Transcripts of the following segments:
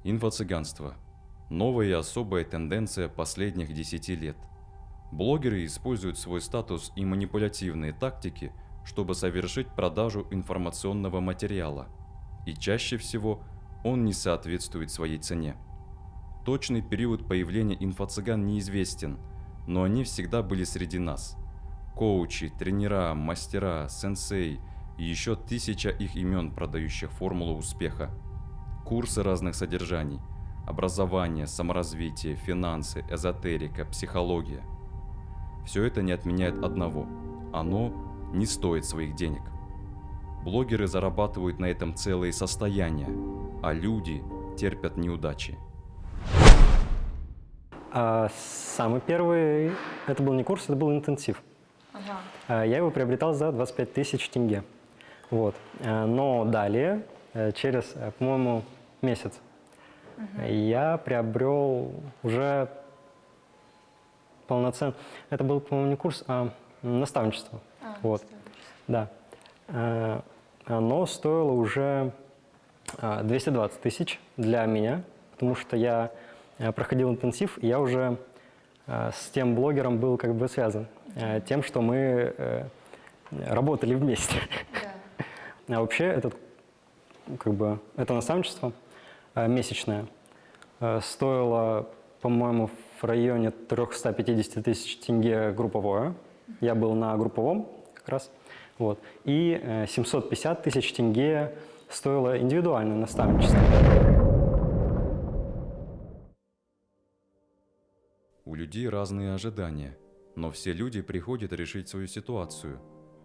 Инфо-цыганство. Новая и особая тенденция последних 10 лет. Блогеры используют свой статус и манипулятивные тактики, чтобы совершить продажу информационного материала. И чаще всего он не соответствует своей цене. Точный период появления инфо-цыган неизвестен, но они всегда были среди нас. Коучи, тренера, мастера, сенсей и еще тысяча их имен, продающих формулу успеха. Курсы разных содержаний. Образование, саморазвитие, финансы, эзотерика, психология. Все это не отменяет одного. Оно не стоит своих денег. Блогеры зарабатывают на этом целые состояния, а люди терпят неудачи. Самый первый, это был не курс, это был интенсив. Я его приобретал за 25 тысяч тенге. Вот. Но далее, через, по-моему, месяц, я приобрел уже полноценный. Это был, по-моему, не курс, а наставничество. Вот. Да. Оно стоило уже 220 тысяч для меня, потому что я проходил интенсив, и я уже с тем блогером был как бы связан тем, что мы работали вместе. А вообще это наставничество месячное стоило, по-моему, в районе 350 тысяч тенге групповое. Я был на групповом как раз. Вот. И 750 тысяч тенге стоило индивидуальное наставничество. У людей разные ожидания, но все люди приходят решить свою ситуацию.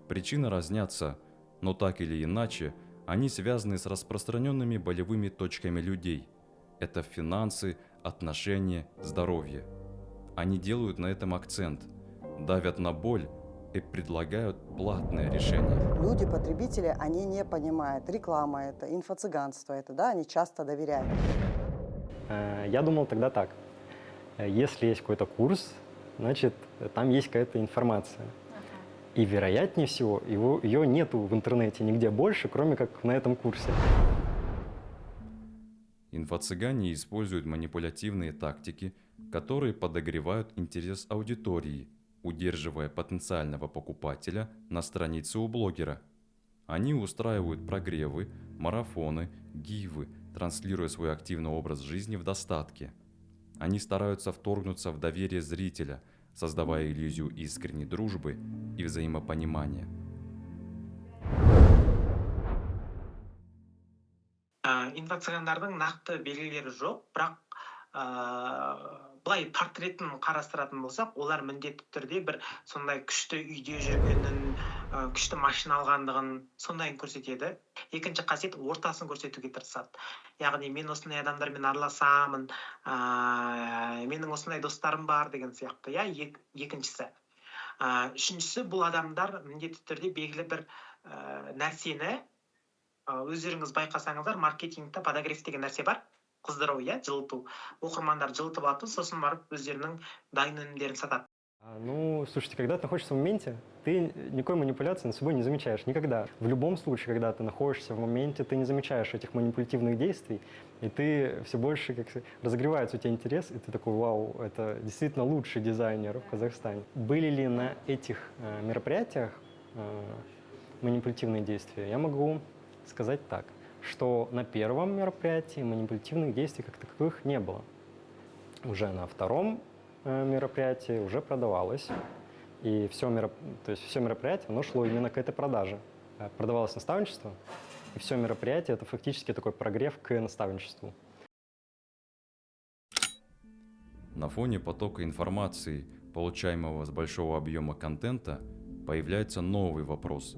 Причины разнятся, но так или иначе, они связаны с распространенными болевыми точками людей. Это финансы, отношения, здоровье. Они делают на этом акцент, давят на боль и предлагают платное решение. Люди, потребители, они не понимают, реклама это, инфо-цыганство это, да, они часто доверяют. Я думал тогда так. Если есть какой-то курс, значит, там есть какая-то информация. И вероятнее всего, ее нету в интернете нигде больше, кроме как на этом курсе. Инфо-цыгане используют манипулятивные тактики, которые подогревают интерес аудитории, удерживая потенциального покупателя на странице у блогера. Они устраивают прогревы, марафоны, гивы, транслируя свой активный образ жизни в достатке. Они стараются вторгнуться в доверие зрителя, создавая иллюзию искренней дружбы и взаимопонимания. Инфо-цыгандардың нақты белгілері жоқ, бірақ былай портретін қарастыратын болсақ, олар міндетті түрде бір сондай күшті үйде жүргенін, күшті машина алғандығын, сондайын көрсетеді. Екінші қасиет ортасын көрсетуге тырысады. Яғни мен осындай адамдармен араласамын, менің осындай достарым бар деген сияқты. Екіншісі. Үшіншісі, бұл адамдар міндетті түрде белгілі бір нәрсені, өздеріңіз байқасаңыздар, маркетингте подогрев деген нәрсе бар. Қыздыру, жылыту. Оқырмандар жылытып алады, сосын барып өздерінің дайын өнімдерін сатады. Ну, слушайте, когда ты находишься в моменте, ты никакой манипуляции над собой не замечаешь. Никогда. В любом случае, когда ты находишься в моменте, ты не замечаешь этих манипулятивных действий, и ты все больше разогревается у тебя интерес, и ты такой: вау, это действительно лучший дизайнер в Казахстане. Были ли на этих мероприятиях манипулятивные действия? Я могу сказать так, что на первом мероприятии манипулятивных действий как таковых не было. Уже на втором мероприятии уже продавалось, и все мероприятие, оно шло именно к этой продаже. Продавалось наставничество, и все мероприятие — это фактически такой прогрев к наставничеству. На фоне потока информации, получаемого с большого объема контента, появляется новый вопрос.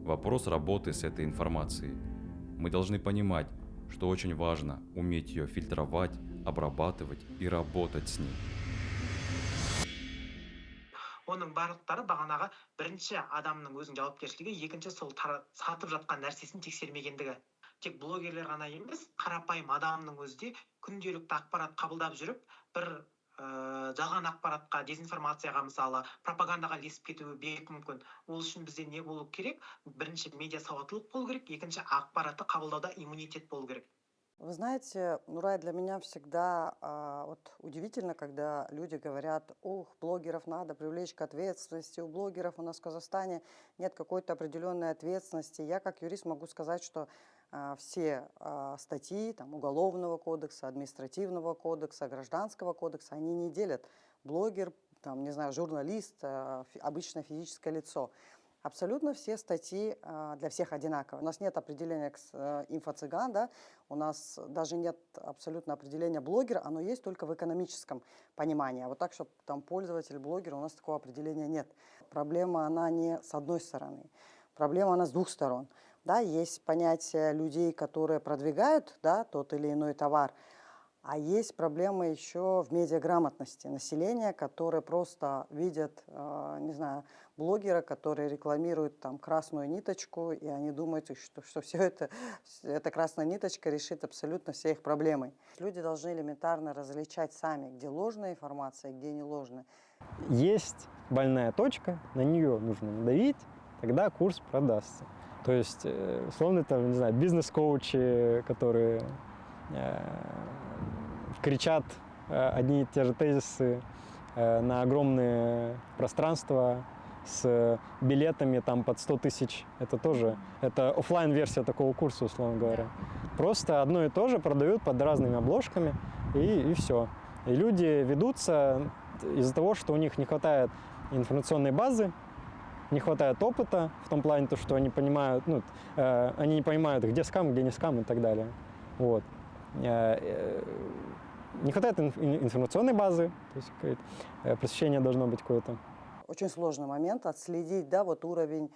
Вопрос работы с этой информацией. Мы должны понимать, что очень важно уметь ее фильтровать, обрабатывать и работать с ней. Оның барлықтары бағанағы бірінші адамның өзінің жауапкершілігі, екінші сол сатып жатқан нәрсесін тексермегендігі. Тек блогерлер ғана емес, қарапайым адамның өзі де күнделікті ақпарат қабылдап жүріп, бір жалған ақпаратқа, дезинформацияға, мысалы, пропагандаға ілесіп кетуі бек мүмкін. Ол үшін бізде не болу керек? Бірінші медиа сауаттылық болу керек, екінші ақпаратты қабылдауда иммунитет болу керек. Вы знаете, Нурай, для меня всегда вот удивительно, когда люди говорят, ух, блогеров надо привлечь к ответственности, у блогеров у нас в Казахстане нет какой-то определенной ответственности. Я как юрист могу сказать, что все статьи там, Уголовного кодекса, Административного кодекса, Гражданского кодекса, они не делят блогер, там, не знаю, журналист, обычное физическое лицо. Абсолютно все статьи для всех одинаковые. У нас нет определения инфо-цыган, да? У нас даже нет абсолютно определения блогера, оно есть только в экономическом понимании. А вот так, чтобы там пользователь, блогер, у нас такого определения нет. Проблема, она не с одной стороны, проблема, она с двух сторон. Да? Есть понятие людей, которые продвигают, да, тот или иной товар, а есть проблема еще в медиаграмотности населения, которые просто видят, не знаю, блогера, который рекламирует там красную ниточку, и они думают, что все это, эта красная ниточка решит абсолютно все их проблемы. Люди должны элементарно различать сами, где ложная информация, где не ложная. Есть больная точка, на нее нужно надавить, тогда курс продастся. То есть, условно, там, не знаю, бизнес-коучи, которые кричат одни и те же тезисы на огромные пространства с билетами там под 100 тысяч. Это тоже, это оффлайн-версия такого курса, условно говоря. Просто одно и то же продают под разными обложками, и все. И люди ведутся из-за того, что у них не хватает информационной базы, не хватает опыта в том плане, то, что они понимают, ну, они не понимают, где скам, где не скам и так далее. Вот. Не хватает информационной базы, то есть просвещение должно быть какое-то. Очень сложный момент отследить, да, вот уровень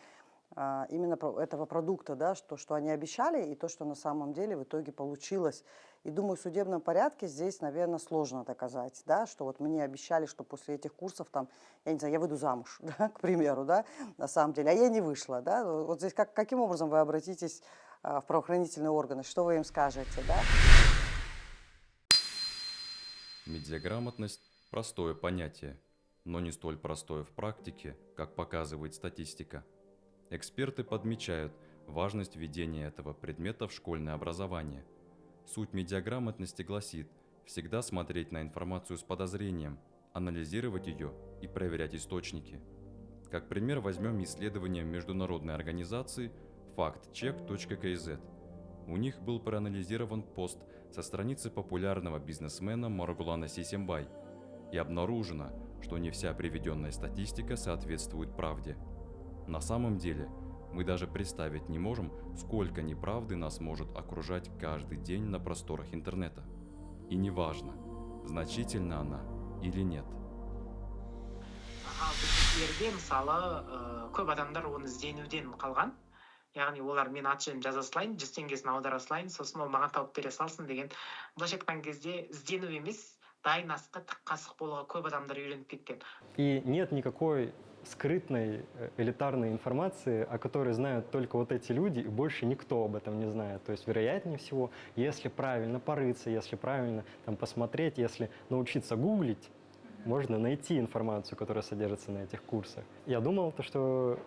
именно этого продукта, да, что они обещали и то, что на самом деле в итоге получилось. И думаю, в судебном порядке здесь, наверное, сложно доказать, да, что вот мне обещали, что после этих курсов, там, я не знаю, я выйду замуж, да, к примеру, да, на самом деле, а я не вышла, да. Вот здесь каким образом вы обратитесь в правоохранительные органы, что вы им скажете, да? Медиаграмотность – простое понятие, но не столь простое в практике, как показывает статистика. Эксперты подмечают важность введения этого предмета в школьное образование. Суть медиаграмотности гласит всегда смотреть на информацию с подозрением, анализировать ее и проверять источники. Как пример возьмем исследование международной организации factcheck.kz. У них был проанализирован пост со страницы популярного бизнесмена Маргулана Сейсембай, и обнаружено, что не вся приведенная статистика соответствует правде. На самом деле, мы даже представить не можем, сколько неправды нас может окружать каждый день на просторах интернета. И неважно, значительна она или нет. ал біз жерде мысалы көп адамдар оны ізденуден қалған, яғни олар мен аты жөнімді жаза салайын, 100 теңгесін аудара салайын, сосын ол маған тауып бере салсын деген. Былайша айтқан кезде іздену емес, дайын асқа тік қасық болуға көп адамдар үйреніп кеткен. И нет никакой скрытной элитарной информации, о которой знают только вот эти люди, и больше никто об этом не знает. То есть, вероятнее всего, если правильно порыться, если правильно там посмотреть, если научиться гуглить, можно найти информацию, которая содержится на этих курсах. Я думал, что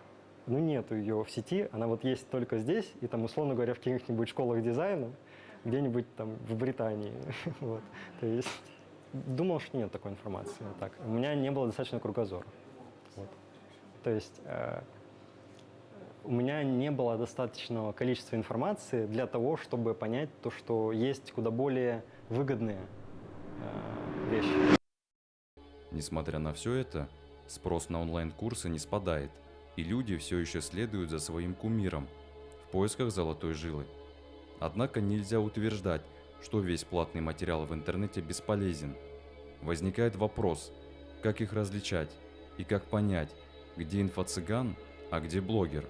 нету ее в сети, она вот есть только здесь, и там, условно говоря, в каких-нибудь школах дизайна, где-нибудь там в Британии. Вот. То есть думал, что нет такой информации. Так. У меня не было достаточно кругозора. Вот. То есть у меня не было достаточного количества информации для того, чтобы понять то, что есть куда более выгодные вещи. Несмотря на все это, спрос на онлайн-курсы не спадает, и люди все еще следуют за своим кумиром в поисках золотой жилы. Однако нельзя утверждать, что весь платный материал в интернете бесполезен. Возникает вопрос, как их различать и как понять, где инфо-цыган, а где блогер.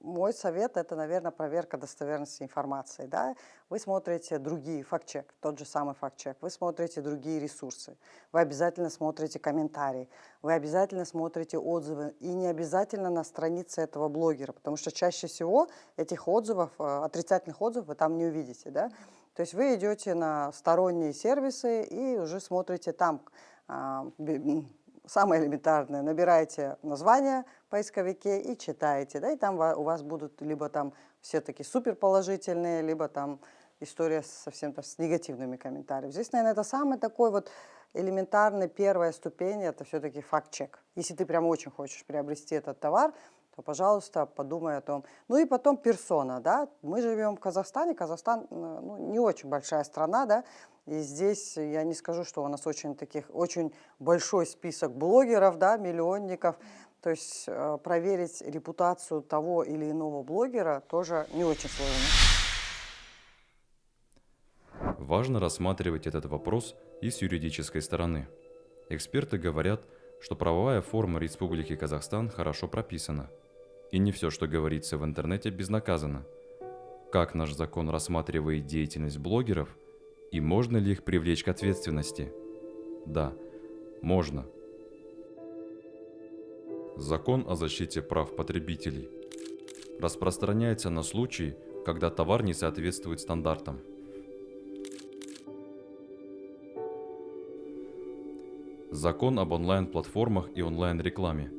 Мой совет – это, наверное, проверка достоверности информации. Да? Вы смотрите другие, факт-чек, тот же самый факт-чек, вы смотрите другие ресурсы, вы обязательно смотрите комментарии, вы обязательно смотрите отзывы, и не обязательно на странице этого блогера, потому что чаще всего этих отзывов, отрицательных отзывов вы там не увидите. Да? То есть вы идете на сторонние сервисы и уже смотрите там. Самое элементарное, набираете название в поисковике и читаете, да, и там у вас будут либо там все такие суперположительные, либо там история совсем с негативными комментариями. Здесь, наверное, это самый такой вот элементарный первая ступень, это все-таки факт-чек. Если ты прям очень хочешь приобрести этот товар, то, пожалуйста, подумай о том. Ну и потом персона, да. Мы живем в Казахстане. Казахстан, ну, не очень большая страна, да. И здесь я не скажу, что у нас очень большой список блогеров, да, миллионников. То есть проверить репутацию того или иного блогера тоже не очень сложно. Важно рассматривать этот вопрос и с юридической стороны. Эксперты говорят, что правовая форма Республики Казахстан хорошо прописана. И не все, что говорится в интернете, безнаказанно. Как наш закон рассматривает деятельность блогеров и можно ли их привлечь к ответственности? Да, можно. Закон о защите прав потребителей распространяется на случаи, когда товар не соответствует стандартам. Закон об онлайн-платформах и онлайн-рекламе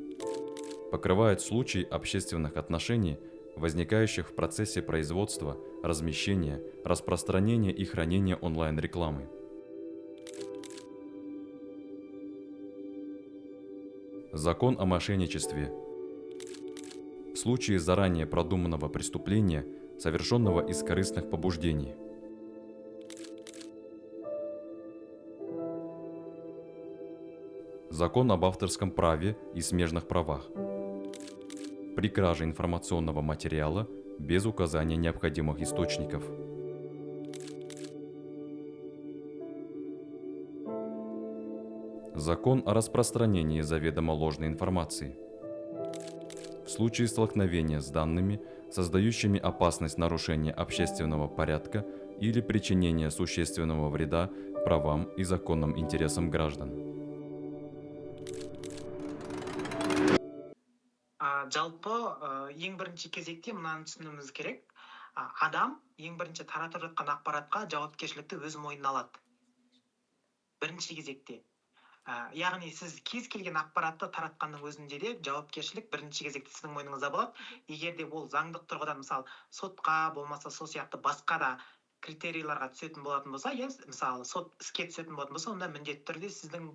покрывает случаи общественных отношений, возникающих в процессе производства, размещения, распространения и хранения онлайн-рекламы. Закон о мошенничестве. В случае заранее продуманного преступления, совершенного из корыстных побуждений. Закон об авторском праве и смежных правах. При краже информационного материала без указания необходимых источников. Закон о распространении заведомо ложной информации. В случае столкновения с данными, создающими опасность нарушения общественного порядка или причинения существенного вреда правам и законным интересам граждан. Жалпы ең бірінші кезекте мынаны түсінуіміз керек. Адам ең бірінші таратып жатқан ақпаратқа жауапкершілікті өз мойнына алады. Бірінші кезекте. Яғни сіз кез келген ақпаратты таратқанның өзінде де жауапкершілік бірінші кезекте сіздің мойныңызда болады. Егер де ол заңдық тұрғыдан мысалы сотқа болмаса сол сияқты басқа да критерийларға түсетін болатын болса, мысалы сот іске түсетін болатын болса, онда міндетті түрде сіздің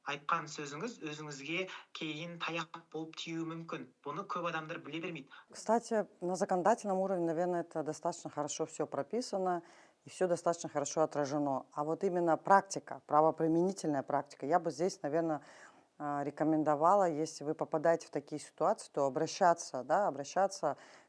айтқан сөзіңіз өзіңізге кейін таяқ болып тиюі мүмкін. Бұны көп адамдар біле бермейді. Кстати, на законодательном уровне, наверное, это достаточно хорошо все прописано и все достаточно хорошо отражено. А вот именно практика, правоприменительная практика, я бы здесь, наверное, рекомендовала, если вы попадаете в такие ситуации, то обращаться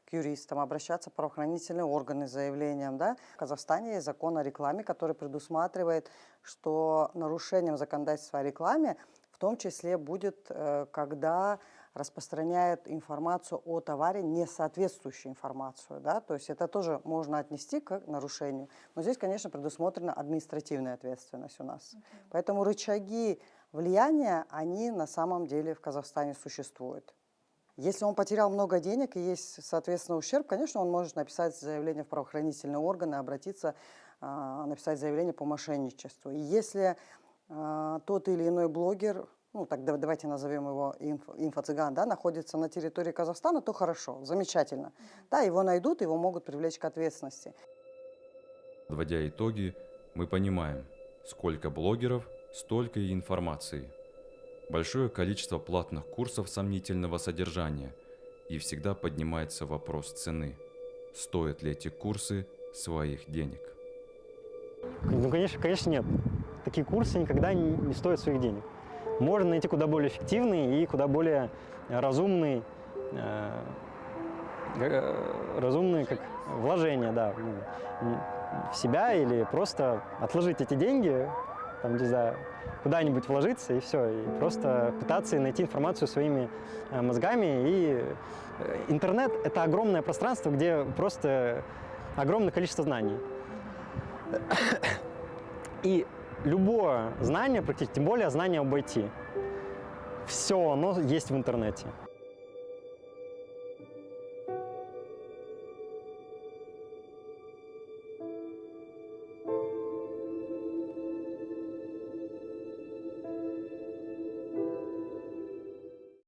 к юристам, обращаться в правоохранительные органы с заявлением. Да? В Казахстане есть закон о рекламе, который предусматривает, что нарушением законодательства о рекламе в том числе будет, когда распространяет информацию о товаре, не соответствующую информацию. Да? То есть это тоже можно отнести к нарушению. Но здесь, конечно, предусмотрена административная ответственность у нас. Поэтому рычаги влияния, они на самом деле в Казахстане существуют. Если он потерял много денег и есть, соответственно, ущерб, конечно, он может написать заявление в правоохранительные органы, обратиться, написать заявление по мошенничеству. И если тот или иной блогер, ну так давайте назовем его инфо-цыган, да, находится на территории Казахстана, то хорошо, замечательно. Да, его найдут, его могут привлечь к ответственности. Подводя итоги, мы понимаем, сколько блогеров, столько и информации. Большое количество платных курсов сомнительного содержания, и всегда поднимается вопрос цены. Стоят ли эти курсы своих денег? Ну, конечно, нет. Такие курсы никогда не стоят своих денег. Можно найти куда более эффективный и куда более разумный как вложение, да, в себя или просто отложить эти деньги, там, не знаю, куда-нибудь вложиться и все, и просто пытаться найти информацию своими мозгами. И интернет – это огромное пространство, где просто огромное количество знаний. И любое знание, практически, тем более знание об IT, все оно есть в интернете.